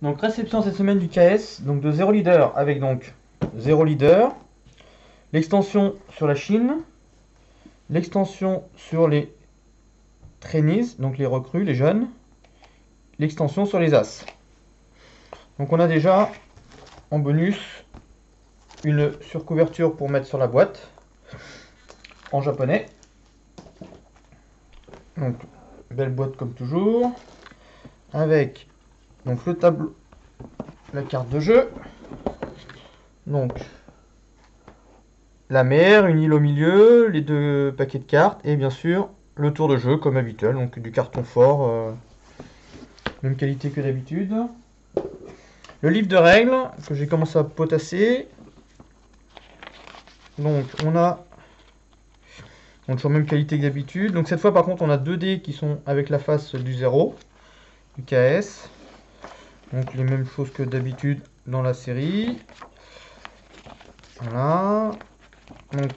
Donc réception cette semaine du KS, donc de 0 leader avec donc 0 leader, l'extension sur la Chine, l'extension sur les trainees, donc les recrues, les jeunes, l'extension sur les As. Donc on a déjà en bonus une surcouverture pour mettre sur la boîte en japonais. Donc belle boîte comme toujours, avec donc le tableau, la carte de jeu, donc la mer, une île au milieu, les deux paquets de cartes et bien sûr le tour de jeu comme habituel, donc du carton fort, même qualité que d'habitude. Le livre de règles que j'ai commencé à potasser. Donc on a donc toujours même qualité que d'habitude. Donc cette fois par contre on a 2 dés qui sont avec la face du 0, du KS. Donc les mêmes choses que d'habitude dans la série. Voilà. Donc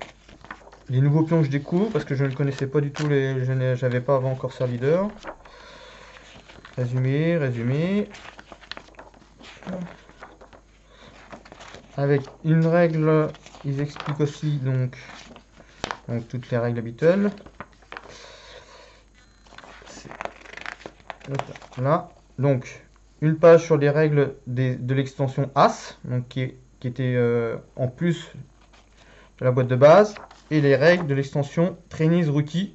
les nouveaux pions que je découvre parce que je ne connaissais pas du tout j'avais pas avant Corsair Leader. Résumé. Avec une règle, ils expliquent aussi donc toutes les règles habituelles. Là, donc une page sur les règles de l'extension As, donc qui était en plus de la boîte de base, et les règles de l'extension Trainees Rookie.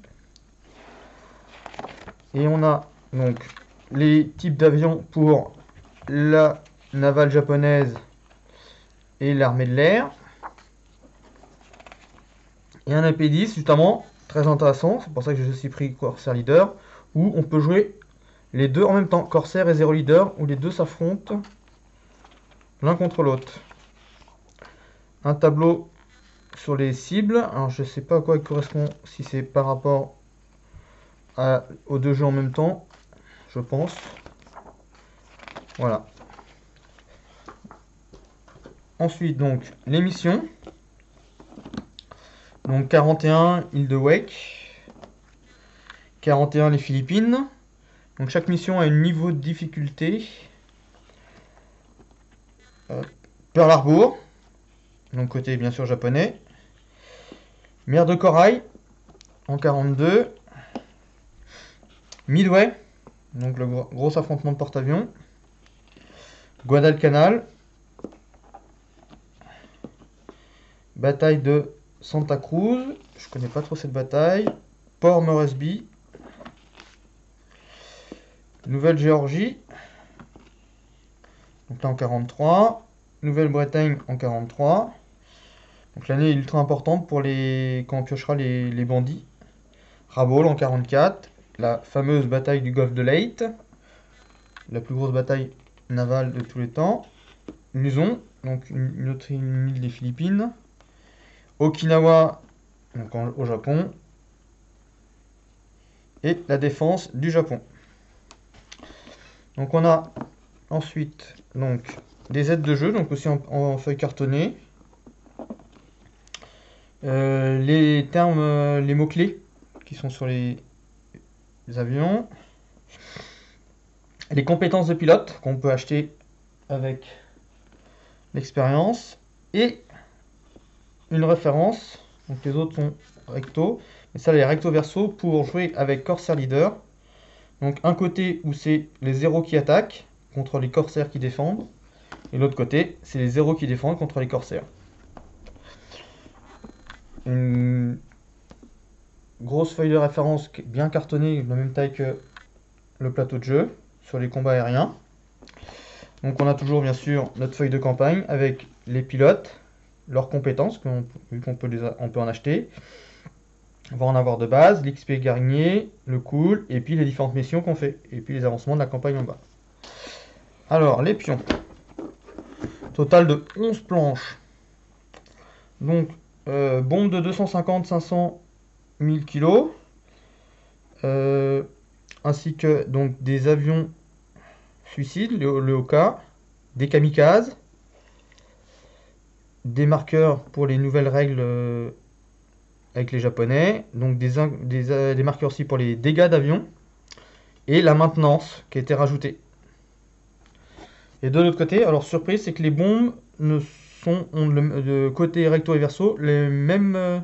Et on a donc les types d'avions pour la navale japonaise et l'armée de l'air. Et un AP10 justement, très intéressant, c'est pour ça que j'ai aussi pris Corsair Leader, où on peut jouer les deux en même temps, Corsair et Zero Leader, où les deux s'affrontent l'un contre l'autre. Un tableau sur les cibles, alors je sais pas à quoi il correspond, si c'est par rapport aux deux jeux en même temps, je pense. Voilà. Ensuite donc les missions. Donc 41 île de Wake, 41 les Philippines. Donc chaque mission a un niveau de difficulté. Pearl Harbor, donc côté bien sûr japonais. Mer de Corail en 42. Midway, donc le gros affrontement de porte-avions. Guadalcanal. Bataille de Santa Cruz, je connais pas trop cette bataille. Port Moresby. Nouvelle-Géorgie, donc là en 43. Nouvelle-Bretagne en 43. Donc l'année est ultra importante pour quand on piochera les bandits. Rabaul en 44. La fameuse bataille du golfe de Leyte, la plus grosse bataille navale de tous les temps. Luzon, donc une autre île des Philippines. Okinawa, donc au Japon. Et la défense du Japon. Donc on a ensuite donc des aides de jeu, donc aussi en feuille cartonnée. Les termes, les mots-clés qui sont sur les avions. Les compétences de pilote qu'on peut acheter avec l'expérience. Et une référence. Donc les autres sont recto. Mais ça, les recto verso pour jouer avec Corsair Leader. Donc un côté où c'est les 0 qui attaquent contre les corsaires qui défendent. Et l'autre côté, c'est les 0 qui défendent contre les corsaires. Une grosse feuille de référence bien cartonnée, de la même taille que le plateau de jeu, sur les combats aériens. Donc on a toujours bien sûr notre feuille de campagne avec les pilotes, leurs compétences, vu qu'on peut en acheter. On va en avoir de base, l'XP gagné, le cool, et puis les différentes missions qu'on fait, et puis les avancements de la campagne en bas. Alors, les pions. Total de 11 planches. Donc, bombe de 250, 500, 1000 kg. Ainsi que donc des avions suicides, le Oka, des kamikazes, des marqueurs pour les nouvelles règles avec les japonais, donc des marqueurs aussi pour les dégâts d'avion, et la maintenance qui a été rajoutée. Et de l'autre côté, alors surprise, c'est que les bombes ont de côté recto et verso les mêmes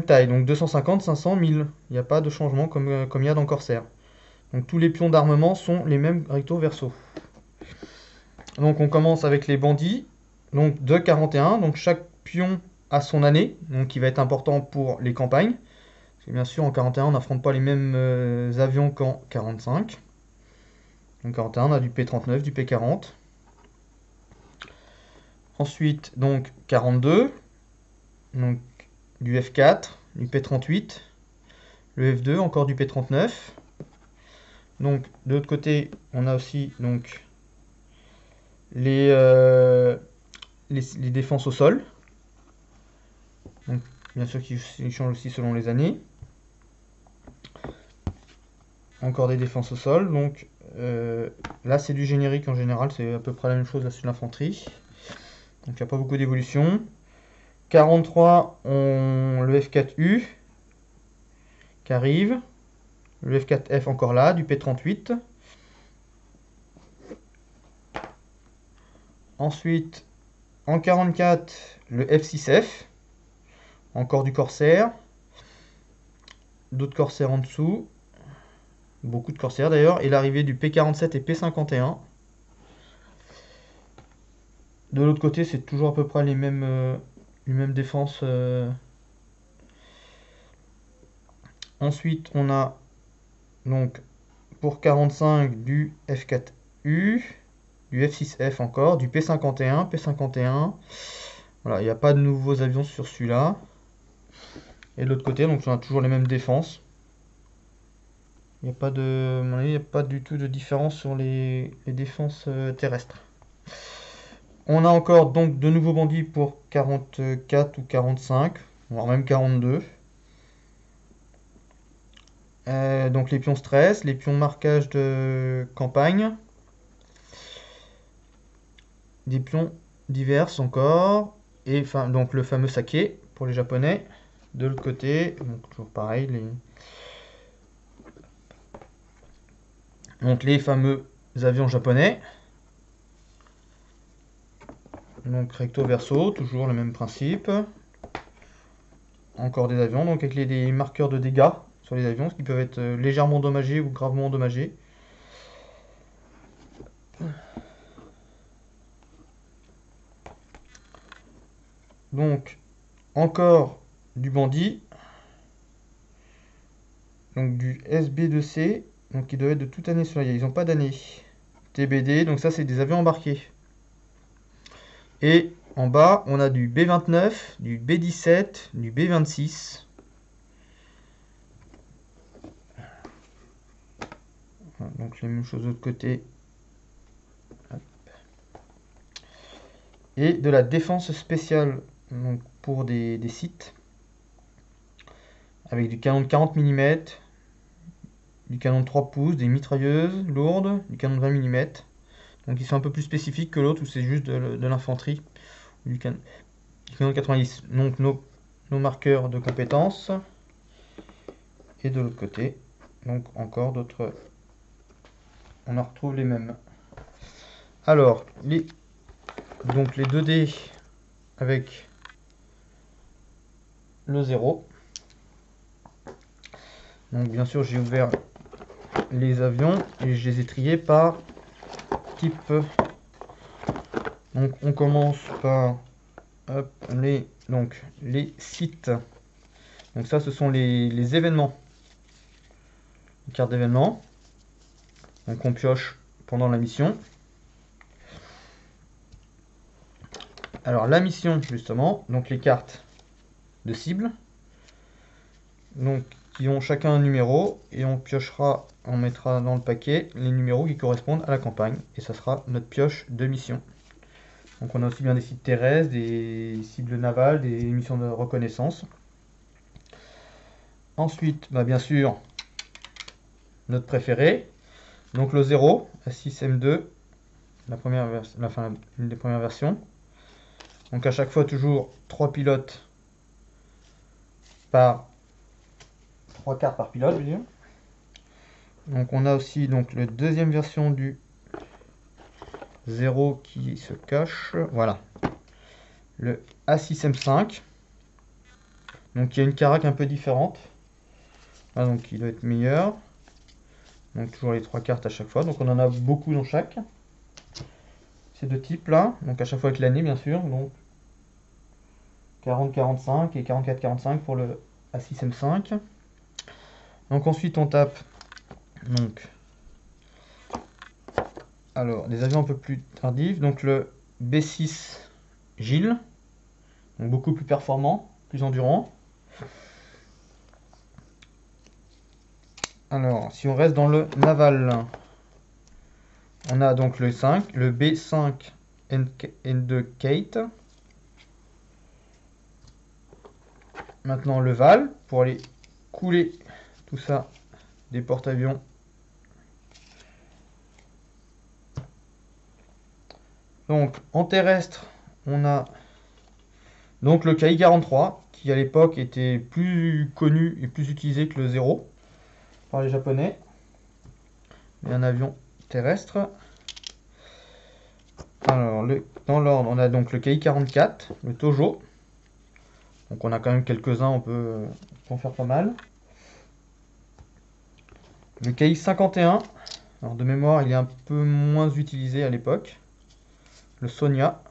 tailles, donc 250, 500, 1000. Il n'y a pas de changement comme il y a dans Corsair. Donc tous les pions d'armement sont les mêmes recto verso. Donc on commence avec les bandits, donc de 41, donc chaque pion a son année, donc qui va être important pour les campagnes. Parce que bien sûr en 41 on n'affronte pas les mêmes avions qu'en 45. Donc 41 on a du P-39, du P-40. Ensuite donc 42, donc du F4, du P-38, le F2 encore du P-39. Donc de l'autre côté on a aussi donc les défenses au sol. Donc, bien sûr qu'ils changent aussi selon les années. Encore des défenses au sol. Donc là c'est du générique en général, c'est à peu près la même chose là sur l'infanterie. Donc il n'y a pas beaucoup d'évolution. 43, le F4U qui arrive. Le F4F encore là, du P38. Ensuite, en 44, le F6F. Encore du Corsair. D'autres Corsair en dessous. Beaucoup de Corsair d'ailleurs. Et l'arrivée du P47 et P51. De l'autre côté, c'est toujours à peu près les mêmes défenses. Ensuite, on a donc pour 45 du F4U, du F6F encore, du P51, P51. Voilà, il n'y a pas de nouveaux avions sur celui-là. Et de l'autre côté, donc on a toujours les mêmes défenses. Il n'y a pas du tout de différence sur les défenses terrestres. On a encore donc de nouveaux bandits pour 44 ou 45, voire même 42. Donc les pions stress, les pions marquage de campagne, des pions divers encore, et enfin donc le fameux saké pour les japonais. De l'autre côté, donc toujours pareil, donc les fameux avions japonais. Donc recto verso, toujours le même principe. Encore des avions, donc avec des marqueurs de dégâts sur les avions, ce qui peuvent être légèrement endommagés ou gravement endommagés. Donc encore du bandit, donc du SB2C, donc qui doit être de toute année sur la ils n'ont pas d'année. TBD, donc ça c'est des avions embarqués. Et en bas, on a du B29, du B17, du B26. Voilà, donc les mêmes choses de l'autre côté. Hop. Et de la défense spéciale donc pour des sites. Avec du canon de 40 mm, du canon de 3 pouces, des mitrailleuses lourdes, du canon de 20 mm. Donc ils sont un peu plus spécifiques que l'autre où c'est juste de l'infanterie. Du canon de 90. Donc nos marqueurs de compétences. Et de l'autre côté, donc encore d'autres. On en retrouve les mêmes. Alors, donc les 2D avec le 0. Donc bien sûr j'ai ouvert les avions et je les ai triés par type. Donc on commence par hop, les sites. Donc ça ce sont les événements. Les cartes d'événements. Donc on pioche pendant la mission. Alors la mission justement, donc les cartes de cible. Donc qui ont chacun un numéro et on piochera, on mettra dans le paquet les numéros qui correspondent à la campagne et ça sera notre pioche de mission. Donc on a aussi bien des sites terrestres, des cibles navales, des missions de reconnaissance. Ensuite, bah bien sûr, notre préféré, donc le 0, A6M2, une des premières versions. Donc à chaque fois toujours 3 pilotes par 3 cartes par pilote, je veux dire. Donc on a aussi donc la deuxième version du 0 qui se cache. Voilà. Le A6M5. Donc il y a une carac un peu différente. Ah, donc il doit être meilleur. Donc toujours les 3 cartes à chaque fois. Donc on en a beaucoup dans chaque. Ces deux types là. Donc à chaque fois avec l'année bien sûr. Donc 40-45 et 44-45 pour le A6M5. Donc ensuite on tape. Donc alors des avions un peu plus tardifs. Donc le B6 Gilles. Donc beaucoup plus performant, plus endurant. Alors, si on reste dans le naval, on a donc le 5, le B5 N2 Kate. Maintenant le Val, pour aller couler tout ça des porte-avions. Donc, en terrestre, on a donc le KI-43, qui à l'époque était plus connu et plus utilisé que le 0 par les Japonais. Et un avion terrestre. Alors, dans l'ordre, on a donc le KI-44, le Tojo. Donc on a quand même quelques-uns, on peut en faire pas mal. Le KI-51, alors de mémoire, il est un peu moins utilisé à l'époque. Le Sonia.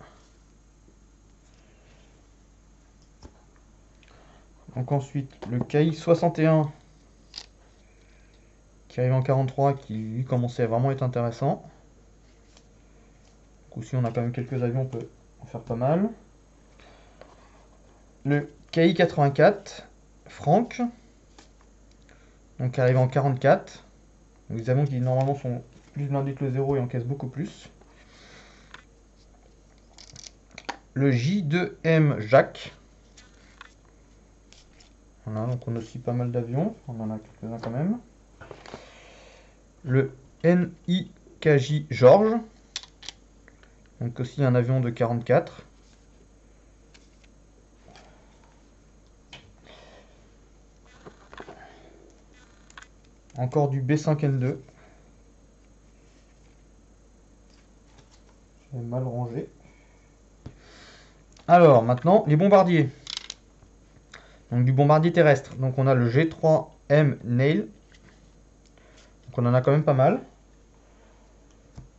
Donc ensuite, le KI-61, qui arrive en 43, qui lui commençait à vraiment être intéressant. Donc aussi, on a quand même quelques avions, on peut en faire pas mal. Le KI-84, Franck, donc qui arrive en 44. Donc des avions qui normalement sont plus blindés que le 0 et encaissent beaucoup plus. Le J2M Jacques. Voilà, donc on a aussi pas mal d'avions, on en a quelques-uns quand même. Le NIKJ Georges, donc aussi un avion de 44. Encore du B5N2. J'ai mal rangé. Alors maintenant les bombardiers. Donc du bombardier terrestre. Donc on a le G3M Nail. Donc on en a quand même pas mal.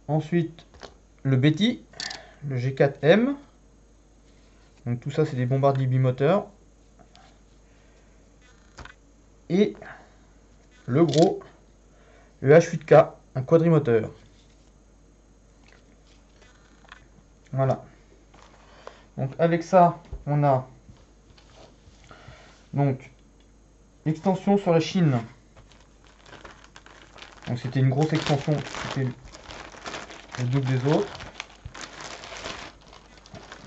Ensuite le Betty, le G4M. Donc tout ça c'est des bombardiers bimoteurs. Et le gros, le H8K, un quadrimoteur. Voilà. Donc avec ça, on a donc l'extension sur la Chine. Donc c'était une grosse extension, c'était le double des autres.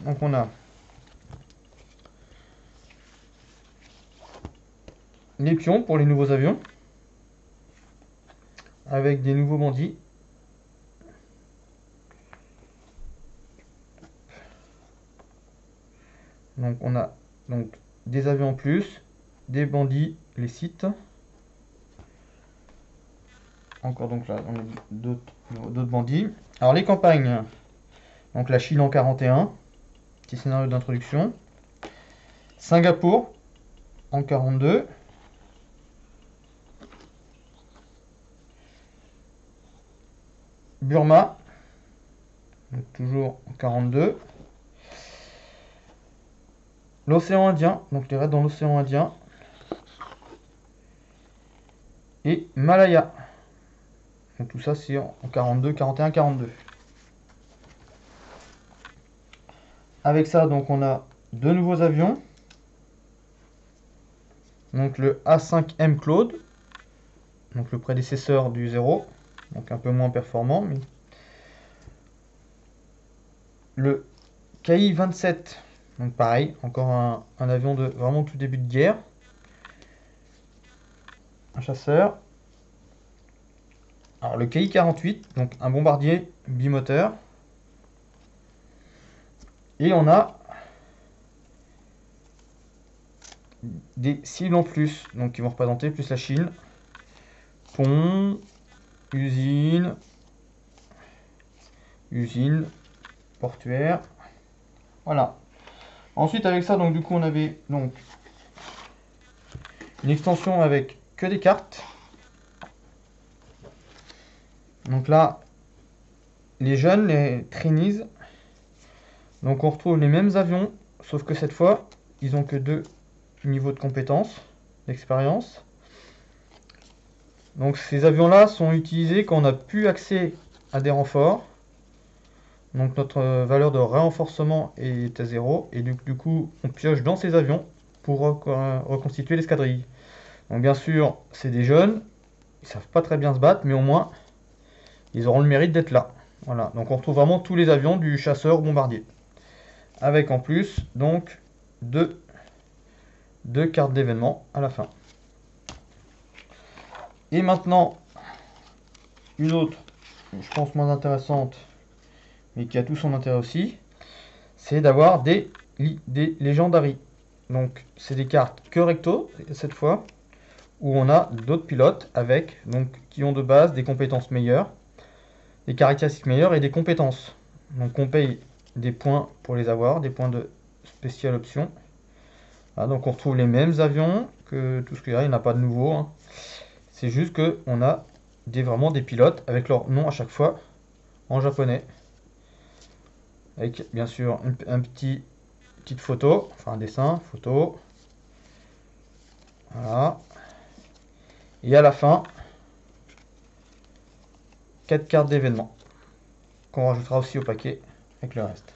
Donc on a les pions pour les nouveaux avions, avec des nouveaux bandits. Donc on a donc des avions en plus, des bandits, les sites. Encore donc là, on a d'autres bandits. Alors les campagnes, donc la Chine en 41, petit scénario d'introduction. Singapour en 42. Burma, donc toujours en 42. L'océan Indien, donc les raids dans l'océan Indien. Et Malaya. Donc tout ça c'est en 42, 41, 42. Avec ça, donc on a deux nouveaux avions. Donc le A5M Claude, donc le prédécesseur du 0, donc un peu moins performant. Mais... Le KI-27, donc pareil, encore un avion de vraiment tout début de guerre. Un chasseur. Alors le KI-48, donc un bombardier bimoteur. Et on a des cibles en plus, donc qui vont représenter plus la Chine. Pont, usine, usine, portuaire. Voilà. Ensuite avec ça, donc du coup on avait donc une extension avec que des cartes. Donc là, les jeunes, les trainees, donc on retrouve les mêmes avions, sauf que cette fois, ils ont que 2 niveaux de compétences, d'expérience. Donc ces avions-là sont utilisés quand on n'a plus accès à des renforts. Donc notre valeur de renforcement est à 0, et du coup on pioche dans ces avions pour reconstituer l'escadrille. Donc bien sûr, c'est des jeunes, ils savent pas très bien se battre, mais au moins ils auront le mérite d'être là. Voilà, donc on retrouve vraiment tous les avions du chasseur au bombardier. Avec en plus donc deux cartes d'événements à la fin. Et maintenant, une autre, je pense moins intéressante, mais qui a tout son intérêt aussi, c'est d'avoir des légendaries. Donc c'est des cartes que recto cette fois, où on a d'autres pilotes avec, donc qui ont de base des compétences meilleures, des caractéristiques meilleures et des compétences. Donc on paye des points pour les avoir, des points de spécial option. Ah, donc on retrouve les mêmes avions que tout ce qu'il y a, il n'y en a pas de nouveau. Hein. C'est juste que on a vraiment des pilotes avec leur nom à chaque fois en japonais. Avec bien sûr une petite photo, enfin un dessin, photo. Voilà. Et à la fin, 4 cartes d'événements qu'on rajoutera aussi au paquet avec le reste.